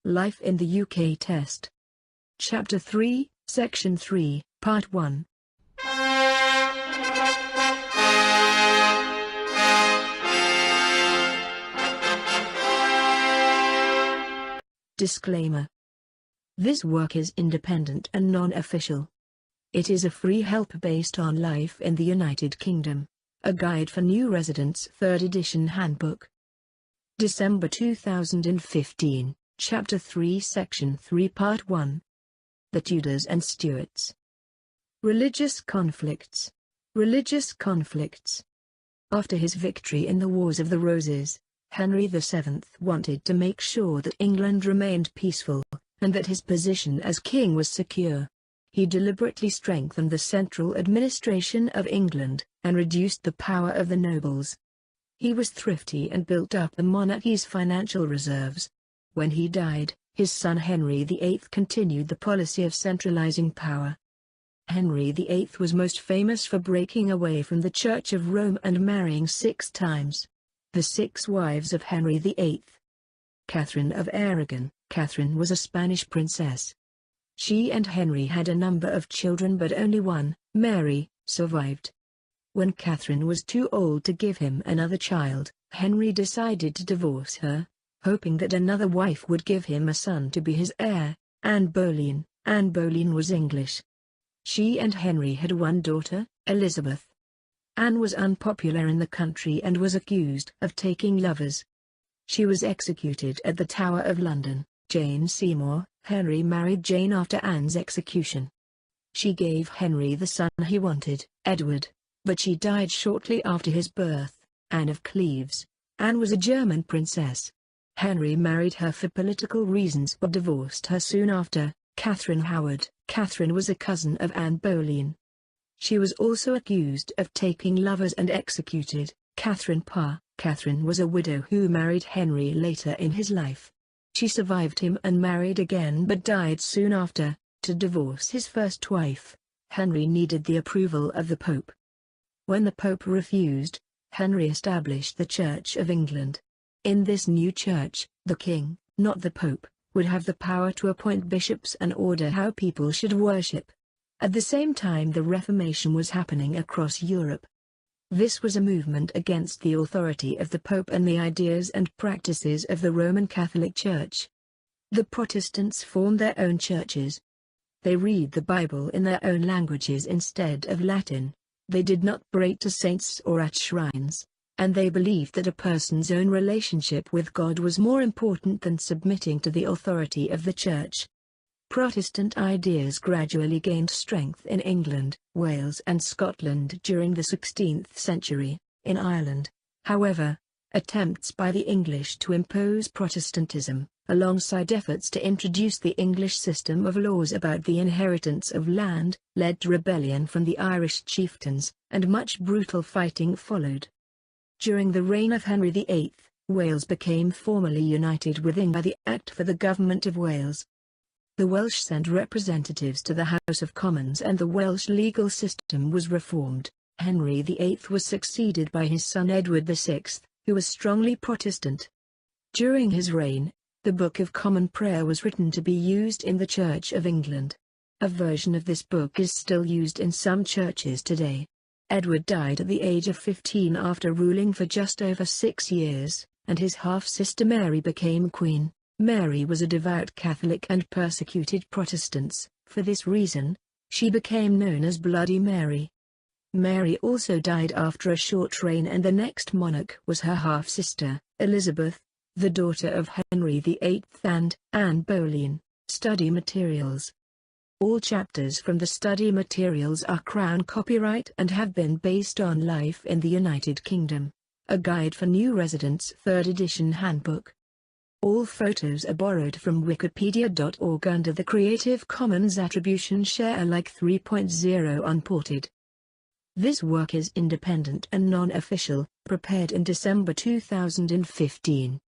Life in the UK Test. Chapter 3, Section 3, Part 1. Disclaimer. This work is independent and non-official. It is a free help based on life in the United Kingdom. A Guide for New Residents 3rd edition Handbook. December 2015, Chapter 3 Section 3 Part 1. The Tudors and Stuarts. Religious conflicts. Religious conflicts. After his victory in the Wars of the Roses, Henry VII wanted to make sure that England remained peaceful, and that his position as king was secure. He deliberately strengthened the central administration of England, and reduced the power of the nobles. He was thrifty and built up the monarchy's financial reserves. When he died, his son Henry VIII continued the policy of centralizing power. Henry VIII was most famous for breaking away from the Church of Rome and marrying 6 times. The 6 wives of Henry VIII. Catherine of Aragon. Catherine was a Spanish princess. She and Henry had a number of children, but only one, Mary, survived. When Catherine was too old to give him another child, Henry decided to divorce her, hoping that another wife would give him a son to be his heir, Anne Boleyn. Anne Boleyn was English. She and Henry had one daughter, Elizabeth. Anne was unpopular in the country and was accused of taking lovers. She was executed at the Tower of London. Jane Seymour. Henry married Jane after Anne's execution. She gave Henry the son he wanted, Edward, but she died shortly after his birth. Anne of Cleves. Anne was a German princess. Henry married her for political reasons but divorced her soon after. Catherine Howard. Catherine was a cousin of Anne Boleyn. She was also accused of taking lovers and executed. Catherine Parr. Catherine was a widow who married Henry later in his life. She survived him and married again but died soon after. To divorce his first wife, Henry needed the approval of the Pope. When the Pope refused, Henry established the Church of England. In this new church, the king, not the Pope, would have the power to appoint bishops and order how people should worship. At the same time, the Reformation was happening across Europe. This was a movement against the authority of the Pope and the ideas and practices of the Roman Catholic Church. The Protestants formed their own churches. They read the Bible in their own languages instead of Latin. They did not pray to saints or at shrines, and they believed that a person's own relationship with God was more important than submitting to the authority of the Church. Protestant ideas gradually gained strength in England, Wales and Scotland during the 16th century. In Ireland, however, attempts by the English to impose Protestantism, alongside efforts to introduce the English system of laws about the inheritance of land, led to rebellion from the Irish chieftains, and much brutal fighting followed. During the reign of Henry VIII, Wales became formally united with England by the Act for the Government of Wales. The Welsh sent representatives to the House of Commons and the Welsh legal system was reformed. Henry VIII was succeeded by his son Edward VI, who was strongly Protestant. During his reign, the Book of Common Prayer was written to be used in the Church of England. A version of this book is still used in some churches today. Edward died at the age of 15 after ruling for just over 6 years, and his half-sister Mary became queen. Mary was a devout Catholic and persecuted Protestants. For this reason, she became known as Bloody Mary. Mary also died after a short reign, and the next monarch was her half-sister, Elizabeth, the daughter of Henry VIII and Anne Boleyn. Study materials. All chapters from the study materials are Crown copyright and have been based on life in the United Kingdom. A Guide for New Residents 3rd edition Handbook. All photos are borrowed from wikipedia.org under the Creative Commons Attribution Share Alike 3.0 unported. This work is independent and non-official, prepared in December 2015.